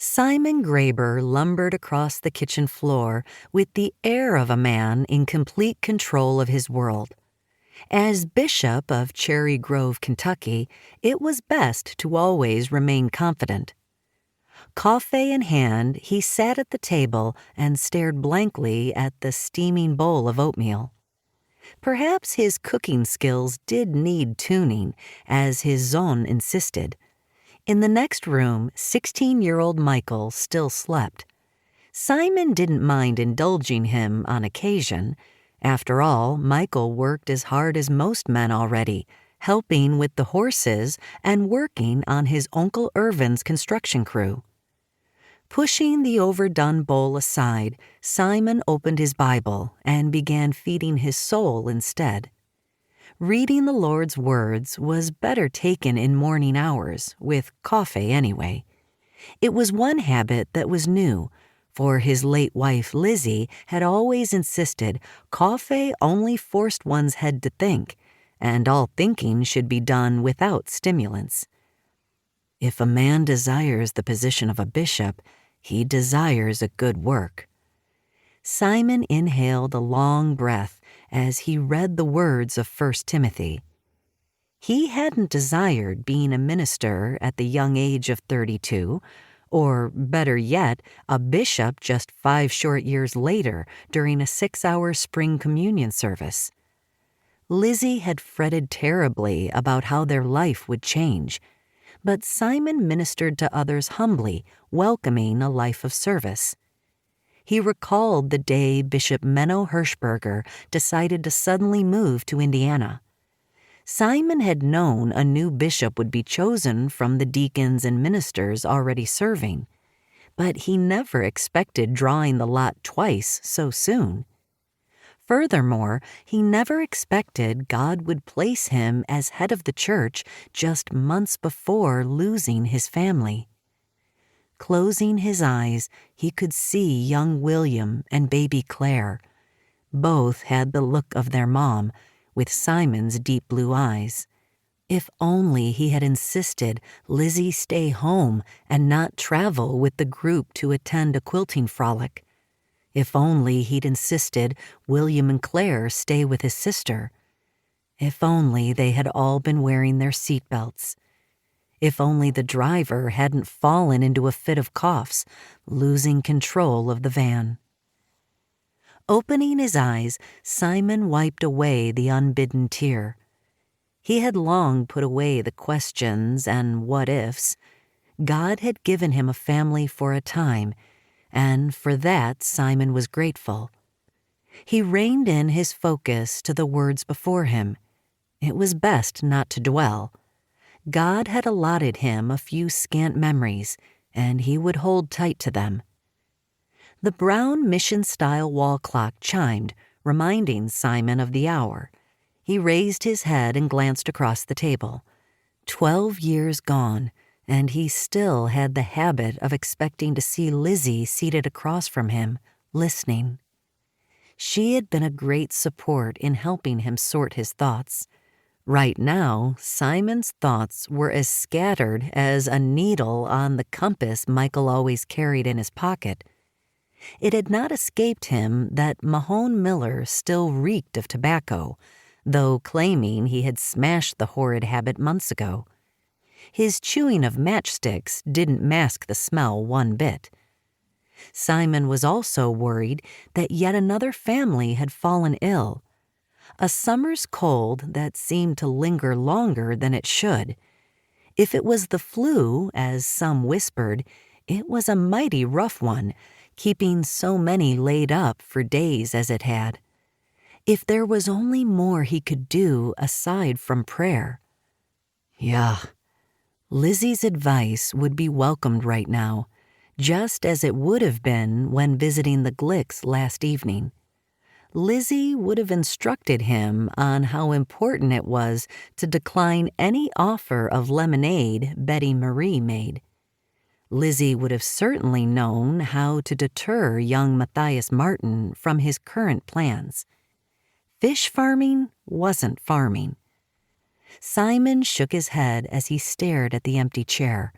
Simon Graber lumbered across the kitchen floor with the air of a man in complete control of his world. As Bishop of Cherry Grove, Kentucky, it was best to always remain confident. Coffee in hand, he sat at the table and stared blankly at the steaming bowl of oatmeal. Perhaps his cooking skills did need tuning, as his zone insisted. In the next room, 16-year-old Michael still slept. Simon didn't mind indulging him on occasion. After all, Michael worked as hard as most men already, helping with the horses and working on his Uncle Irvin's construction crew. Pushing the overdone bowl aside, Simon opened his Bible and began feeding his soul instead. Reading the Lord's words was better taken in morning hours, with coffee anyway. It was one habit that was new, for his late wife Lizzie had always insisted coffee only forced one's head to think, and all thinking should be done without stimulants. If a man desires the position of a bishop, he desires a good work. Simon inhaled a long breath as he read the words of 1 Timothy. He hadn't desired being a minister at the young age of 32, or better yet, a bishop just 5 short years later during a 6-hour spring communion service. Lizzie had fretted terribly about how their life would change, but Simon ministered to others humbly, welcoming a life of service. He recalled the day Bishop Menno Hirschberger decided to suddenly move to Indiana. Simon had known a new bishop would be chosen from the deacons and ministers already serving, but he never expected drawing the lot twice so soon. Furthermore, he never expected God would place him as head of the church just months before losing his family. Closing his eyes, he could see young William and baby Claire. Both had the look of their mom, with Simon's deep blue eyes. If only he had insisted Lizzie stay home and not travel with the group to attend a quilting frolic. If only he'd insisted William and Claire stay with his sister. If only they had all been wearing their seatbelts. If only the driver hadn't fallen into a fit of coughs, losing control of the van. Opening his eyes, Simon wiped away the unbidden tear. He had long put away the questions and what-ifs. God had given him a family for a time, and for that Simon was grateful. He reined in his focus to the words before him. It was best not to dwell. God had allotted him a few scant memories, and he would hold tight to them. The brown mission-style wall clock chimed, reminding Simon of the hour. He raised his head and glanced across the table. 12 years gone, and he still had the habit of expecting to see Lizzie seated across from him, listening. She had been a great support in helping him sort his thoughts. Right now, Simon's thoughts were as scattered as a needle on the compass Michael always carried in his pocket. It had not escaped him that Mahone Miller still reeked of tobacco, though claiming he had smashed the horrid habit months ago. His chewing of matchsticks didn't mask the smell one bit. Simon was also worried that yet another family had fallen ill. A summer's cold that seemed to linger longer than it should. If it was the flu, as some whispered, it was a mighty rough one, keeping so many laid up for days as it had. If there was only more he could do aside from prayer. Yeah, Lizzie's advice would be welcomed right now, just as it would have been when visiting the Glicks last evening. Lizzie would have instructed him on how important it was to decline any offer of lemonade Betty Marie made. Lizzie would have certainly known how to deter young Matthias Martin from his current plans. Fish farming wasn't farming. Simon shook his head as he stared at the empty chair.